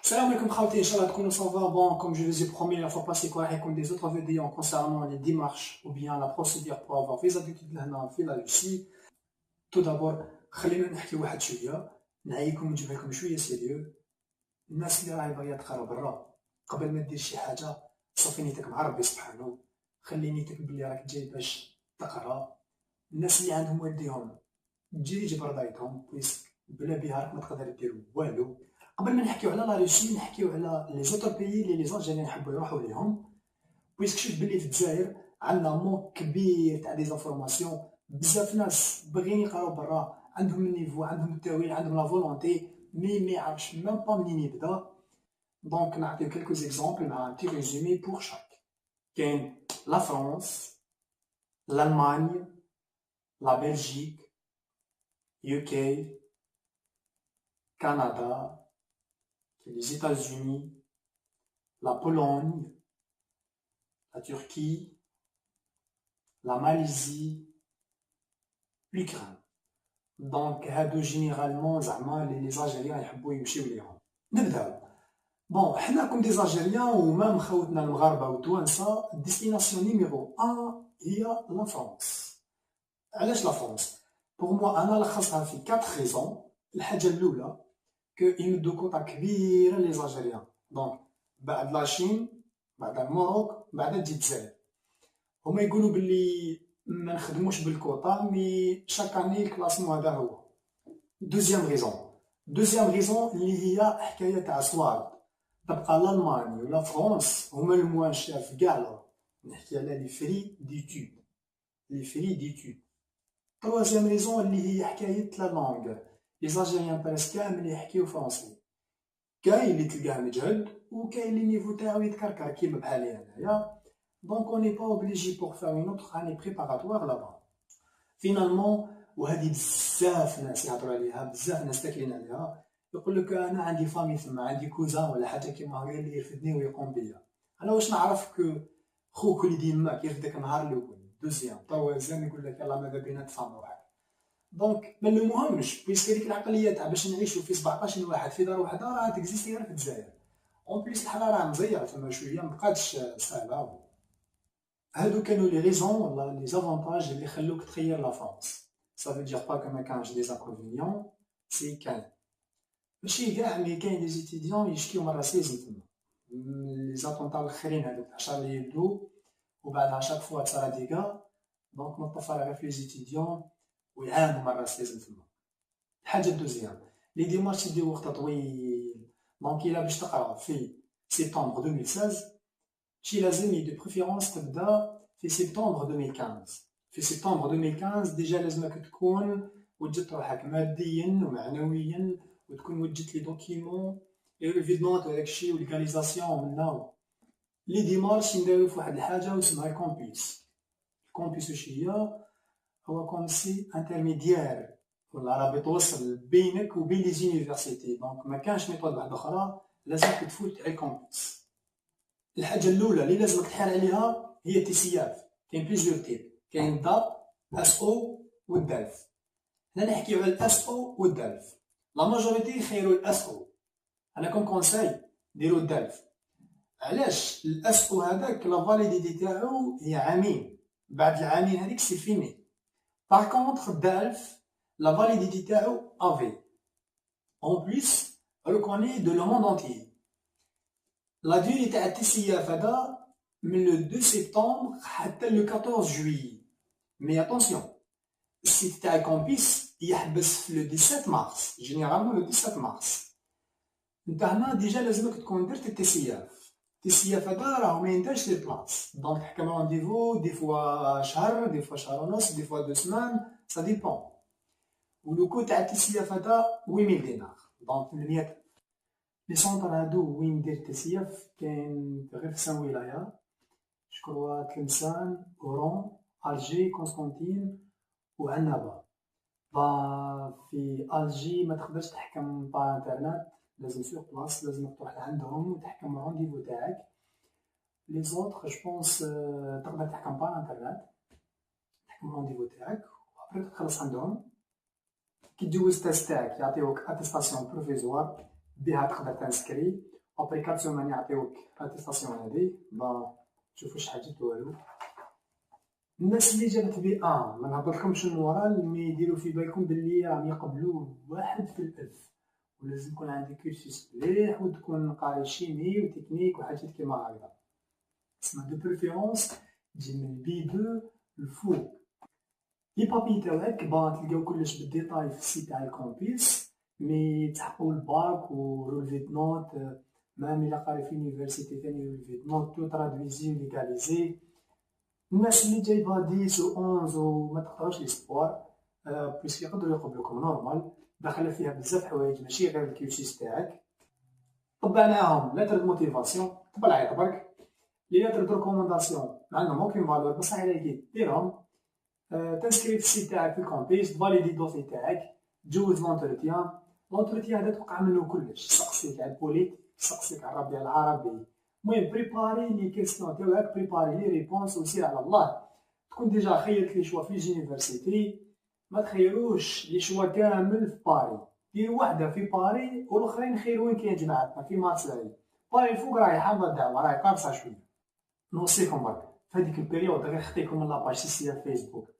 Salam alaikum khawti, Inch'Allah تكونوا ça va. Bon, comme je vous ai promis la fois passée, quoi, comme des autres vidéos concernant les démarches ou bien la procédure pour avoir visa d'études لهنا في la Russie. Tout d'abord, خلينا نحكي واحد شوية، نعيكم ونجيب لكم شوية سيريو. الناس اللي راهي باغية تقرا برا، قبل ما دير شي حاجة صافي نيتك مع ربي سبحانه، خلي نيتك بلي راك جاي باش تقرا. الناس اللي عندهم والديهم تجي جبر دايتهم بويسك بلا بها راك ما تقدر دير والو. قبل ما نحكيو على لا روسي نحكيو على لي زوتر بيي اللي لي زالجيريان يحبوا يروحوا ليهم، بويسك شوف بلي في الجزائر عندنا مون كبير تاع دي زانفورماسيون. بزاف ناس باغيين يقراو برا، عندهم النيفو، عندهم التاويل، عندهم لا فولونتي، مي ما يعرفش ميم با منين يبدا. دونك نعطيو كلكو زيكزامبل مع ان تي ريزومي بور شاك. كاين لا فرنسا، l'Allemagne, la Belgique, UK, Canada, les États-Unis, la Pologne, la Turquie, la Malaisie, l'Ukraine. Donc, هادو généralement زعما les Algériens يحبوا يمشيو ليهم. نبداو. بون حنا كوم دي زالجيريان ومام خوتنا المغاربه والتوانسه، الديستيناسيون نيميرو 1 هي لا فرنسا. علاش لا فرنسا؟ بور موا انا لخصها في 4 ريزون. الحاجه الاولى كو يمدو كوطا كبيره لي زالجيريان، دونك بعد لاشين، بعد الموروك، بعد تجي الجزائر. هما يقولوا باللي ما نخدموش بالكوطا، مي شاك اني الكلاسمون هذا هو. دوزيام ريزون اللي هي حكايه تاع سوارد. تبقى l'Allemagne ولا فرنسا هما الموان شاف كاع. نحكي على لي فري ديتود، لي فري ديتود. تروازيام ريزون اللي هي حكايه لا لونغ. لي زالجيريان بريس كامل يحكيو فرونسي، كاين اللي تلقاه مجهد وكاين اللي نيفو تاعو يتكركر كيما بحالي انايا. دونك اون ني با اوبليجي بور فار اون اوتر اني بريباراتوار لابا. فينالمون وهذه بزاف ناس يهضروا عليها، بزاف ناس تاكلين عليها، يقول لك انا عندي فامي ثما، عندي كوزان ولا حاجه كيما هكا اللي يرفدني ويقوم بيا. انا واش نعرف كو خوك اللي ديما يرفدك نهار الاول، دوزيام طوازان يقول لك يلا ماذا بينا نتفاهموا واحد. دونك ما المهمش بيسك هذيك العقليه تاع باش نعيشوا في 17 واحد في دار وحده راه تكزيستي غير في الجزائر. اون بليس الحاله راه مزيره ثما شويه، مبقاتش سهله. هادو كانوا لي ريزون ولا لي زافونتاج اللي خلوك تخير لا فرنسا. Ça veut dire pas que ما كانش دي زانكونفينيون، سي كاين. ماشي كاع، مي كاين دي زيتيديون يشكيو من راسيزم تما. لي زاتونطا الاخرين هادوك تاع شارلي يبدو وبعدها شاك فوا تصرا ديكا، دونك نطفى غير في لي زيتيديون ويعانوا من راسيزم تما. الحاجه الدوزيام لي ديمارش يديو وقت طويل. دونك الا باش تقرا في سبتمبر 2016 شي لازم دو بريفيرونس تبدا في سبتمبر 2015. في سبتمبر 2015 ديجا لازمك تكون وجدت روحك ماديا ومعنويا، وتكون وجدت لي دوكيمون لي ريفيدمون تاع داكشي والكاليزاسيون منا. لي ديمارش نديرو في واحد الحاجه اسمها كومبيس. الكومبيس واش هي؟ هو كومسي انترميديير ولا رابط وصل بينك وبين لي زونيفرسيتي. دونك ما كانش ميثود واحده اخرى، لازمك تفوت تاع الكومبيس. الحاجه الاولى اللي لازمك تحال عليها هي التيسياف. كاين بليزيور تيب، كاين داب، اس او والدالف. هنا نحكيو على الاس او والدالف. لا ماجوريتي يخيروا الاس او، انا كون كونساي ديروا الدالف. علاش؟ الاس او هذاك لا فاليديتي تاعو هي عامين، بعد العامين هذيك سي فيني. باغ كونطخ الدالف لا فاليديتي تاعو افي. اون بليس ريكوني دو لو موند انتيي. لا ديوري تاع التيسياف هذا من لو 2 سبتمبر حتى لو 14 جويي. مي اتونسيون، السيت تاع الكومبيس يحبس في لو 17 مارس، جينيرالمون لو 17 مارس. نتا هنا ديجا لازمك تكون درت التيسياف. التيسياف هذا راه ما يندرش لي بلاص، دونك تحكم رونديفو دي فوا شهر، دي فوا شهر ونص، دي فوا 2 سمان، سا ديبون. ولو كو تاع التيسياف هذا 8000 دينار، دونك 800. لي سونطر هادو وين ندير التيسياف كاين غير في 5 ولاية، شكرا تلمسان، اورون، الجي، قسنطينة وعنابة. في الجي ما تقدرش تحكم با انترنت، لازم سور بلاص، لازم تروح لعندهم وتحكم الرونديفو تاعك. لي زوطخ جو بونس تقدر تحكم با انترنت، تحكم الرونديفو تاعك وابري تخلص عندهم. كي تجوز تاست تاعك يعطيوك اتيستاسيون بروفيزوار بها تقدر تنسكري. ابري 4 سومان يعطيوك اتيستاسيون هادي. شوفوا شحال جبت والو. الناس اللي جابت بي ما نهضرلكمش المورال، مي ديروا في بالكم بلي راهم يقبلوا 1 في 1000، ولازم يكون عندك كورسيس مليح وتكون قاري شيمي وتكنيك وحاجات كيما هكذا. تسمى دو بريفيرونس تجي من بي 2 الفوق. لي بابي تاعك تلقاو كلش بالديتاي في السيت تاع الكومبيس، مي تحقوا الباك ورولفي دو نوت، مام الا قاري في يونيفرسيتي ثاني رولفي دو نوت تو ترادويزي وليغاليزي. الناس اللي جايبه 10 و 11 وما تقراوش لي سبور بويسك يقدروا يقبلوكم نورمال، داخله فيها بزاف حوايج ماشي غير الكيوسيس تاعك. طبعناهم لتر دو موتيفاسيون، طبع العيط برك. لي لتر دو ريكومونداسيون ما عندهم اوكين فالور، بصح على ديرهم. تنسكري في السيت تاعك في الكومبيس، تفاليدي الدوسي تاعك، تجوز لونتروتيان. لونتروتيان هذا توقع منه كلش، يسقسيك على البوليت، يسقسيك على الربيع العربي. المهم بريباري لي كيسيون تاعك، بريباري لي ريبونس وسير على الله. تكون ديجا خيرت لي شوا في جونيفرسيتي، ما تخيروش لي شوا كامل في باري. دير وحده في باري والاخرين خيروين كاين جماعتنا في مارسيل. باري الفوق راهي حامضه الدعوه، راهي قارصه شويه. نوصيكم برك في هذيك البيريود غير خطيكم من لاباج سي فيسبوك،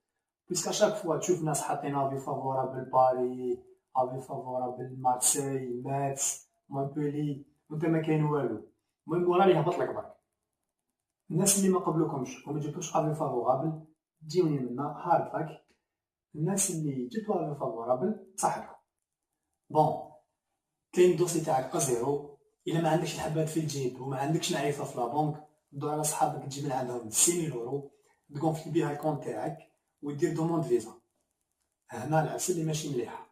بيسكا شاك فوا تشوف ناس حاطين افي فافورابل باري، افي فافورابل مارسيل، ماتس، مونبولي، وانت ما كاين والو. المهم وراه يهبط لك برك. الناس اللي ما قبلوكمش وما جبتوش افي فافورابل تجيوني منا هارد باك. الناس اللي جبتو افي فافورابل صحتكم. بون كاين الدوسي تاعك ازيرو، الا ما عندكش الحبات في الجيب وما عندكش معرفه في لابونك، دور على صحابك تجيب من عندهم 6000 يورو، تكونفلي بيها الكونت تاعك ودير دوموند فيزا. هنا العسل اللي ماشي مليحه.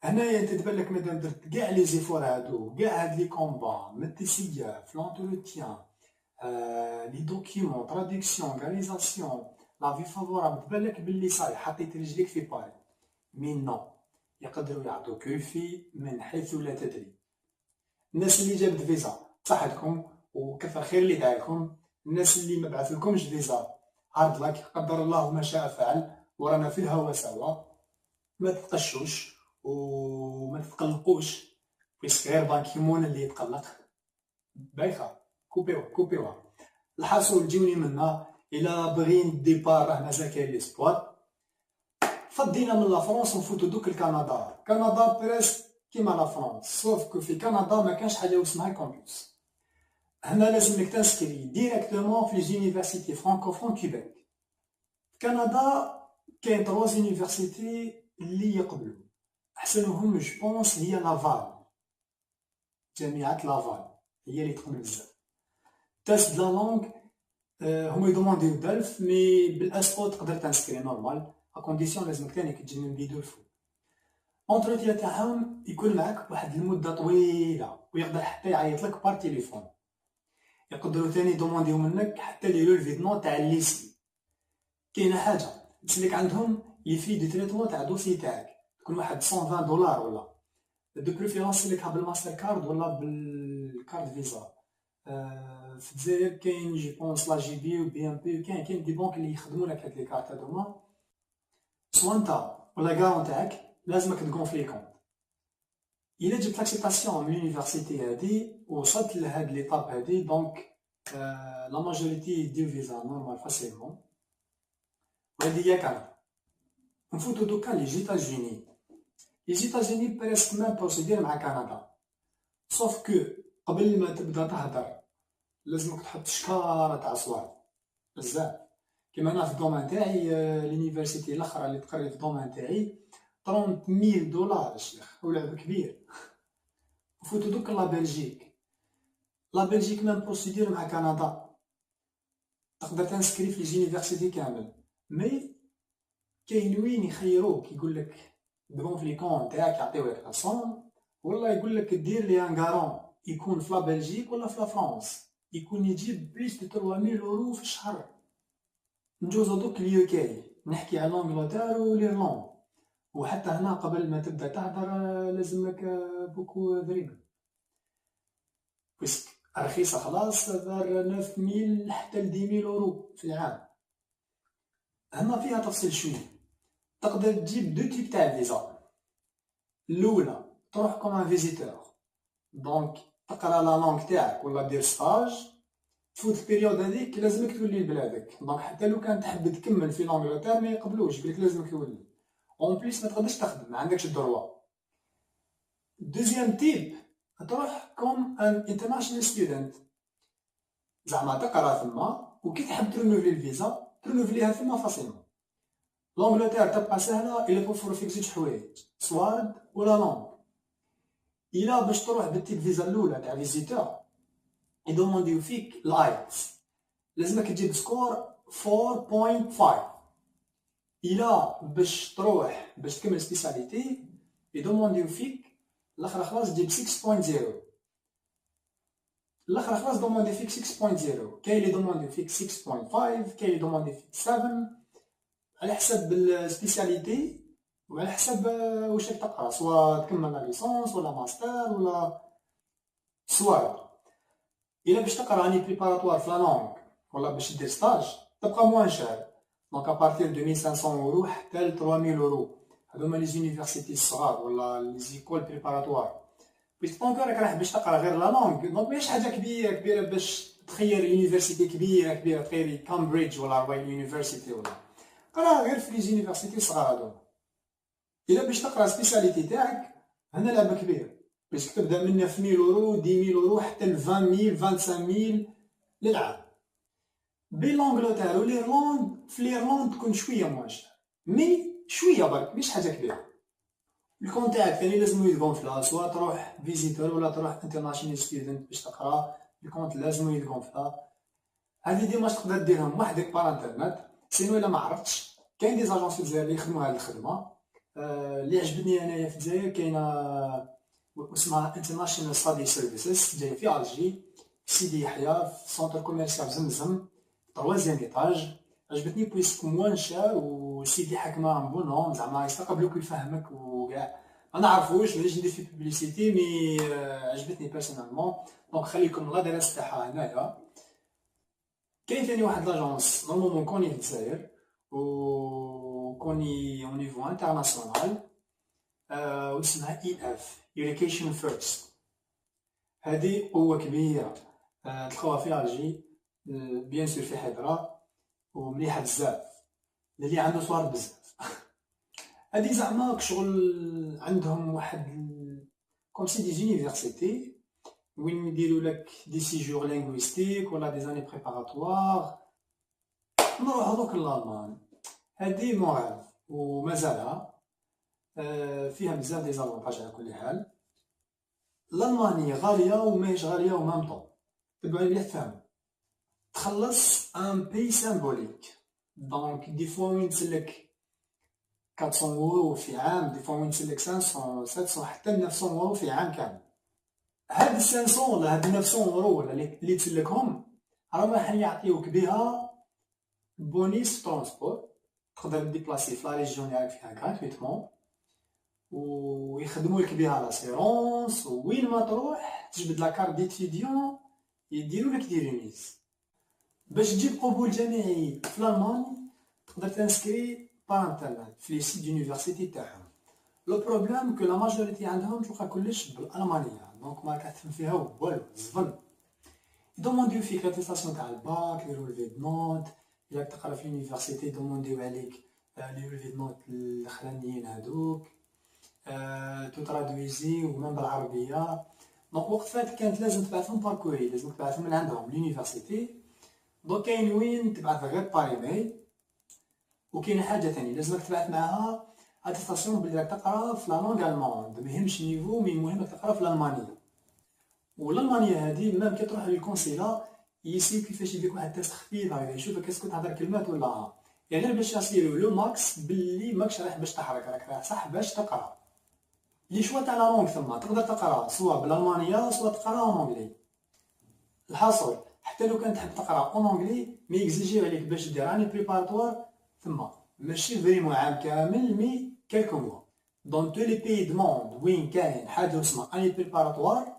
هنايا انت تبان لك مادام درت كاع لي زيفور هادو، كاع هاد لي كومبا، ميتيسيا، لونتروتيان، لي دوكيومون، تراديكسيون، غاليزاسيون، لافي فافورابل، تبان لك بلي صاي حطيت رجليك في باري. مي نو، يقدروا يعطوك الفي من حيث لا تدري. الناس اللي جابت فيزا صحتكم وكثر خير اللي دعاكم. الناس اللي ما بعثلكمش فيزا هارد لاك، قدر الله ما شاء فعل، ورانا في الهوا سوا. ما تتقشوش وما تتقلقوش، بيسك غير بانكيمون اللي يتقلق. بايخه كوبيوها. الحاصل جيوني منا. الى باغيين ديبار راه مازال كاين ليسبوار. فضينا من لا فرونس ونفوتو دوك الكندا. كندا بريسك كيما لا فرونس، سوف كو في كندا ما كانش حاجه اسمها كومبيوس. هنا لازمك تنسكري ديريكتومون في ليزونيفرسيتي فرانكوفون كيبيك. كندا كاين 3 زونيفرسيتي اللي يقبلوا، احسنهم جو بونس هي لافال. جامعه لافال هي اللي تقبل بزاف. تاست لا لونغ هما يدومونديو دالف، مي بالاسبو تقدر تنسكري نورمال، ا كونديسيون لازمك تاني تجي من بيدو الفوق. اونتروتيان تاعهم يكون معاك واحد المده طويله، ويقدر حتى يعيط لك بار تليفون. يقدروا ثاني دومونديو منك حتى لي رولفي دو تاع الليسي. كاينه حاجه تسلك عندهم لي في دو تريتمون تاع الدوسي تاعك، تكون واحد 120 دولار ولا دو بريفيرونس سلكها بالماستر كارد ولا بالكارد فيزا. في الجزائر كاين جي بونس لا جي بي و بي ام بي، كاين دي بونك اللي يخدموا لك هاد لي كارت هادوما. سوا نتا ولا كارون تاعك لازمك تكونفلي كونت. الا جبت لاكسيبتاسيون من لونيفرسيتي هادي ووصلت لهاد ليطاب هادي، دونك لا ماجوريتي يديو فيزا نورمال فاسيلمون. وهادي هي كندا. نفوتو دوكا لي زيتاجيني. لي زيتاجيني بريسك ميم بروسيدير مع كندا، سوف كو قبل ما تبدا تهدر لازمك تحط شكاره تاع صوالح بزاف. كيما انا في الدومين تاعي لونيفرسيتي الاخرى اللي تقري في الدومين تاعي 30000 دولار الشيخ، ولعب كبير. نفوتو دوك لا بلجيك. لا بلجيك ميم بروسيدير مع كندا، تقدر تنسكري في لي زونيفرسيتي كامل، مي كاين وين يخيروك يقولك دغون في لي كون تاعك يعطيوك 100، ولا يقولك دير لي ان غارون يكون في لا بلجيك ولا في لا فرنسا يكون يجيب بليس دو 3000 يورو في الشهر. نجوزو دوك اليو كي، نحكي على لونجلتير و ليرلند، وحتى هنا قبل ما تبدا تهدر لازمك بوكو ضريبه، بيسك رخيصه خلاص دار 9000 حتى ل 10000 يورو في العام. هنا فيها تفصيل شويه. تقدر تجيب دو تيب تاع فيزا. الاولى تروح كوم ان فيزيتور، دونك تقرا لا لونغ تاعك ولا دير ستاج، تفوت البيريود هذيك لازمك تولي لبلادك. دونك حتى لو كان تحب تكمل في لونجلتير ما يقبلوش، يقولك لازمك تولي. اون بليس ما تقدرش تخدم، ما عندكش الدروا. دوزيام تيب تروح كوم ان انترناشونال ستودنت، زعما تقرا ثما وكي تحب ترونوفلي الفيزا ترونوفليها ثما فاسيلمون. لونجلتير تبقى سهله الا توفر فيك زوج حوايج، سوارد ولا لونغ. الا باش تروح بالتيب فيزا الاولى تاع فيزيتور يدومونديو فيك لايتس، لازمك تجيب سكور 4.5. الا باش تروح باش تكمل سبيساليتي يدومونديو فيك الاخر خلاص تجيب 6.0. الاخر خلاص دوموندي فيك 6.0. كاين اللي دوموندي فيك 6.5، كاين اللي دوموندي فيك 7، على حسب السبيساليتي وعلى حسب واش راك تقرا، سواء تكمل لا ليسونس ولا ماستر ولا سواء. الا باش تقرا اني بريباراتوار في لا لونغ ولا باش دير ستاج تبقى موان شار. دونك ابارتير دو 1500 اورو حتى ل 3000 اورو، هذوما لي زونيفرسيتي الصغار ولا لي زيكول بريباراتوار. بيسك طونك راك رايح باش تقرا غير لا لونغ، دونك ماهيش حاجه كبيره باش تخير يونيفرسيتي كبيره تخيري كامبريدج ولا رويال يونيفرسيتي، ولا قرا غير في لي زونيفرسيتي الصغار هذوما. الا باش تقرا سبيساليتي تاعك هنا لعبه كبيره، باش تبدا من 9000 اورو 10000 اورو حتى ل 20000 25000 للعام. بين لونجلتير وليرلاند، في ليرلاند تكون شويه موان شار، مي شويه برك مش حاجه كبيره. الكون تاعك ثاني لازم يتغونفلا، سواء تروح فيزيتور ولا تروح انترناشونال ستودنت باش تقرا، الكونت لازم يتغونفلا. هذه ديما تقدر ديرهم وحدك بار انترنت، سينو الا ما عرفتش كاين دي زاجونس في الجزائر اللي يخدموا هذه الخدمه. اللي عجبتني انايا في الجزائر كاينه اسمها انترناشونال ستادي سيرفيسز، جايه في الجي سيدي يحيى في سونتر كوميرسيال زمزم، تروازيام ايطاج. عجبتني بويسك موان شار وسيدي حكمه بون نوم، زعما يستقبلوك ويفهمك وكاع. ما نعرفوش مانيش ندير في بوبليسيتي، مي عجبتني بيرسونيلمون. دونك خليكم الادريس تاعها هنايا. كاين ثاني واحد لاجونس نورمالمون كوني في الجزائر وكوني اون نيفو انترناسيونال، واسمها اي اف ايديوكيشن فيرست. هذه قوه كبيره تلقاوها في الجي، بيان سور في حضره ومليحه بزاف اللي عنده صوار بزاف. هذه زعما شغل عندهم واحد كوم سي دي زونيفرسيتي وين يديروا لك دي سيجور لينغويستيك ولا دي زاني بريباراتوار. نروحو دوك لالمان، هذه موراف ومازالها فيها بزاف دي زافونتاج. على كل حال الالمانيه غاليه وماهيش غاليه ومام طون، تبعوا مليح تفهموا. تخلص ان بي سامبوليك، دونك دي فوا وين تسلك 400 اورو في عام، دي فوا وين تسلك 500 700 حتى 900 اورو في عام كامل. هاد 500 ولا هاد 900 اورو ولا اللي تسلكهم راهم راح يعطيوك بها بونيس ترونسبور، تقدر ديبلاسي في لا ريجيون اللي راك فيها غراتويتمون، ويخدموا لك بها لاسيرونس، وين ما تروح تجبد لا كارت ديتيديون يديروا لك دي ريميز. باش تجيب قبول جامعي في الالمان تقدر تنسكري بار انترنت في لي سيت دونيفرسيتي تاعهم. لو بروبليم كو لا ماجوريتي عندهم تلقى كلش بالالمانيه، دونك ما كتفهم فيها والو زفن. يدومونديو فيك لاتيستاسيون تاع الباك، لي رولفي دو نوت. الا تقرا في لونيفرسيتي يدومونديو عليك لي رولفي دو نوت الاخرانيين هادوك، تو ترادويزي ومن بالعربيه. دونك وقت فات كانت لازم تبعثهم باركوري، لازم تبعثهم من عندهم لونيفرسيتي. دونك كاين وين تبعث غير بار ايميل، وكاين حاجه ثانيه لازمك تبعث معاها اتيستاسيون بلي راك تقرا في لا لونغ الماند، ماهمش نيفو مي المهم تقرا في الالمانيه. والالمانيه هذه مام كي تروح للكونسيلا يسيو كيفاش يدير واحد تيست خفيف هكذا يشوفك اسكو تهضر كلمات ولا يعني غير باش يصيروا لو ماكس باللي ماكش رايح باش تحرك، راك رايح صح باش تقرا. لي شوا تاع لا لونغ ثما تقدر تقرا سواء بالالمانيه سواء تقرا اون اونغلي. الحاصل حتى لو كان تحب تقرا اون اونغلي مي يكزيجيو عليك باش دير اني بريباراتوار ثما، ماشي فريمون عام كامل مي كالكو موا. دون تو لي بيي دوموند وين كاين حاجه اسمها اني بريباراتوار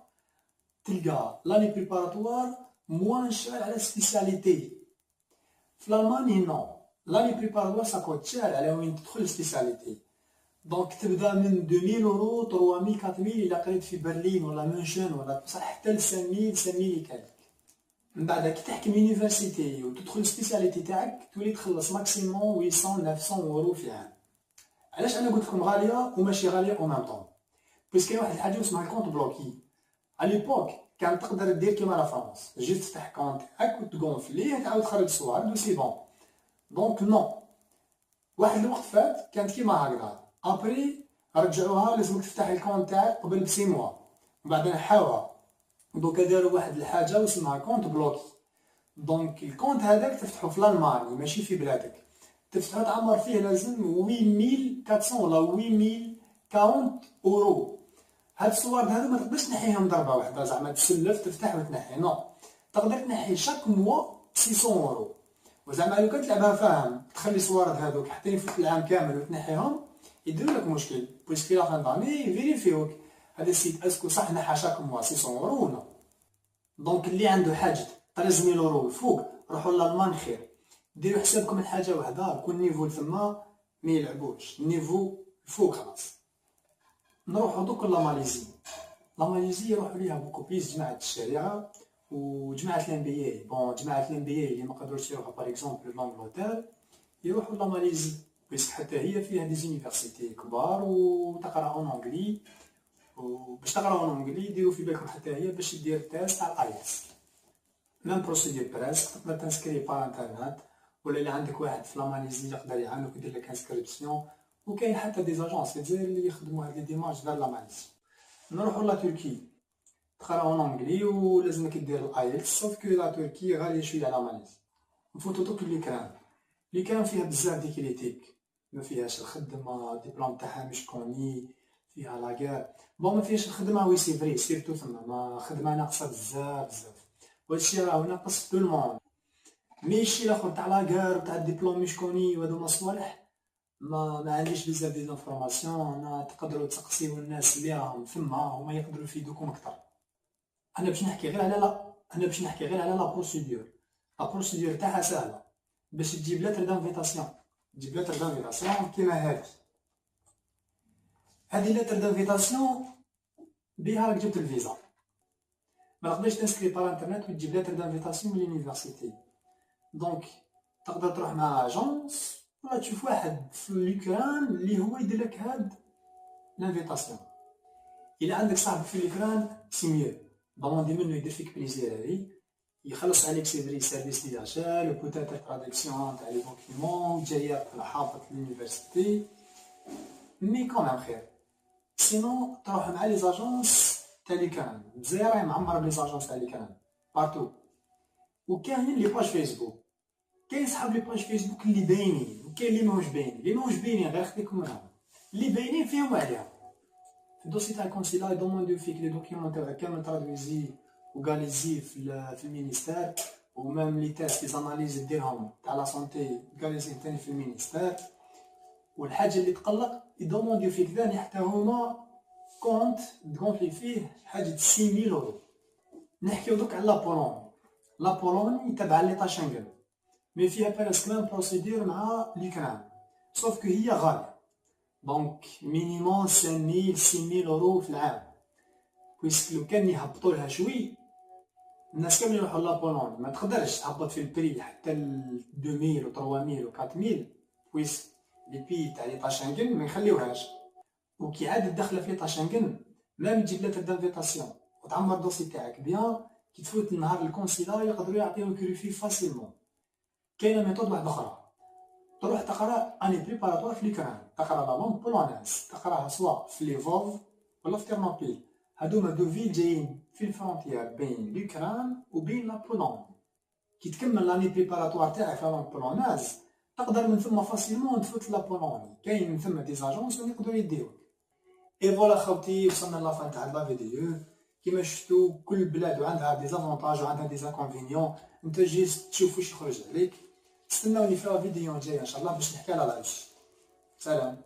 تلقى لاني بريباراتوار موان شار على سبيسياليتي. في الالماني نو، لاني بريباراتوار ساكوت شار على وين تدخل سبيسياليتي. دونك تبدا من 2000 اورو 3000 4000 الا قريت في برلين ولا مونشن ولا بصح حتى ل 5000 5000 كالك. من بعد كي تحكم يونيفرسيتي وتدخل السبيسياليتي تاعك تولي تخلص ماكسيموم 800 900 اورو في العام. علاش انا قلت لكم غاليه وماشي غاليه او ميم طون؟ بس كاين واحد الحاجه اسمها الكونت بلوكي. على ليبوك كان تقدر دير كيما لا فرنسا، جيت تفتح كونت تاعك وتغونفليه تعاود تخرج صوارد وسي بون. دونك نو، واحد الوقت فات كانت كيما هكذا، ابري رجعوها لازمك تفتح الكونت تاعك قبل ب 6 موا، ومن بعد نحاوها، دوكا داروا واحد الحاجه اسمها كونت بلوكي. دونك الكونت هذاك تفتحو في الالماني ماشي في بلادك، تفتحو تعمر فيه لازم 8400 ولا 8040 اورو. هاد الصوارد هادو ما تقدرش تنحيهم ضربه واحده، زعما تسلف تفتح وتنحي، نو، تقدر تنحي شاك موا 600 اورو. وزعما لو كان تلعبها فاهم تخلي الصوارد هادوك حتى يفوت العام كامل وتنحيهم، يديروا لك مشكل، بويسكي لا فان داني فيريفيوك هذا السيت اسكو صح نحى شاك موا 600 اورو ولا. دونك اللي عنده حاجه 13000 اورو الفوق روحوا لالمان خير. ديروا حسابكم الحاجه وحده، كون نيفو تما ما يلعبوش، النيفو الفوق خلاص. نروحو دوك لماليزي. ماليزي يروحوا ليها بوكو بليس جماعة الشريعة وجماعة الان بي اي. بون جماعة الان بي اي اللي مقدروش يروحوا باغ اكزومبل لانجلتير يروحوا لماليزي، بيسك حتى هي فيها دي زونيفرسيتي كبار وتقرا اون اونجلي، وباش تقرا اون اونجلي ديروا في بالكم حتى هي باش دير تيست تاع الايلتس. ميم بروسيدور بريسك، تقدر تنسكري بار انترنت، ولا اللي عندك واحد في ماليزي يقدر يعاونك يدير لك انسكريبسيون، وكاين حتى دي زاجونس في الجزائر اللي يخدموا هاد لي ديمارش فير لا ماليزي. نروحو لا تركي، تقرا اون انجلي ولازمك دير الايلتس، سوف كو لا تركي غاليه شويه على ماليزي. نفوتو دوك اللي كان فيها بزاف دي كريتيك، ما فيهاش الخدمه، ديبلوم تاعها مش كوني، فيها لاكار. بون ما فيهاش الخدمه، وي سي فري سيرتو ثما ما خدمه ناقصه بزاف، وهادشي راهو ناقص تو الموند. مي الشي الاخر تاع لاكار تاع الدبلوم مش كوني وهادو مصوالح ما عنديش بزاف دي زانفورماسيون. انا تقدروا تسقسيو الناس اللي راهم ثما هما يقدروا يفيدوكم اكثر. انا باش نحكي غير على لا بروسيدور. لا بروسيدور تاعها سهله، باش تجيب لتر دانفيتاسيون، تجيب لتر دانفيتاسيون كيما هادي لتر دانفيتاسيون بيها راك جبت الفيزا. ما تقدرش تنسكري بار انترنت وتجيب لتر دانفيتاسيون من لونيفرسيتي. دونك تقدر تروح مع اجونس ولا تشوف واحد في لوكران اللي هو يدير لك هاد لانفيتاسيون. الا عندك صاحب في لوكران سي ميو، ضمندي منو يدير فيك بليزير هادي، يخلص عليك سي فري سيرفيس دي داشال وبوتيتر تراديكسيون تاع لي دوكيومون جايه في حافظ لونيفرسيتي، مي كومام خير. سينو تروح مع لي زاجونس تاع لوكران، الجزائر راهي معمره بلي زاجونس تاع لوكران بارتو. وكاين لي باج فيسبوك، كاين صحاب لي باج فيسبوك اللي باينين، وكاين اللي ماهوش باينين. اللي ماهوش باينين غير خليكم منهم، اللي باينين فيهم عليها. في الدوسي تاع الكونسيلا يدوموندو فيك لي دوكيومون تاعك كامل ترادويزي وغاليزي في المينيستير، ومام لي تيست لي زاناليز ديرهم تاع لا سونتي غاليزي ثاني في المينيستير. والحاجه اللي تقلق يدوموندو فيك ثاني حتى هما كونت تغونفلي فيه حاجه 6000 اورو. نحكيو دوك على لا بولوني تابعه ليطا شنغن، مي فيها بريسك ميم بروسيدور مع لوكران، سوف كو هي غاليه. دونك مينيموم 5000 6000 اورو في العام، بويسك لو كان يهبطوا لها شوي الناس كامل يروحوا لا بولون. ما تقدرش تهبط في البري حتى ل 2000 و 3000 و 4000، بويسك لي بي تاع ليطا شنغن ما يخليوهاش. وكي عاد داخله في ليطا شنغن ميم تجيب لتر دانفيتاسيون وتعمر الدوسي تاعك بيان، كي تفوت النهار الكونسيلا يقدروا يعطيوك ريفي فاسيلمون. كاينه ميثود واحده اخرى، تروح تقرا اني بريباراتوار في لوكران، تقرا لا لونغ بولونيز، تقراها سواء في ليفوف ولا في تيرنوبيل. هادوما دو فيل جايين في الفرونتيير بين لوكران وبين لا بولون. كي تكمل لاني بريباراتوار تاعك في لا لونغ بولونيز تقدر من ثم فاسيلمون تفوت لا بولوني. كاين من ثم دي زاجونس اللي يقدروا يديوك. اي فوالا خوتي، وصلنا لافان تاع لا فيديو. كيما شفتو كل بلاد وعندها دي زافونتاج وعندها دي زانكونفينيون، نتا جيست تشوف واش يخرج عليك. استناوني في الفيديو الجاي ان شاء الله باش نحكي على العيش. سلام.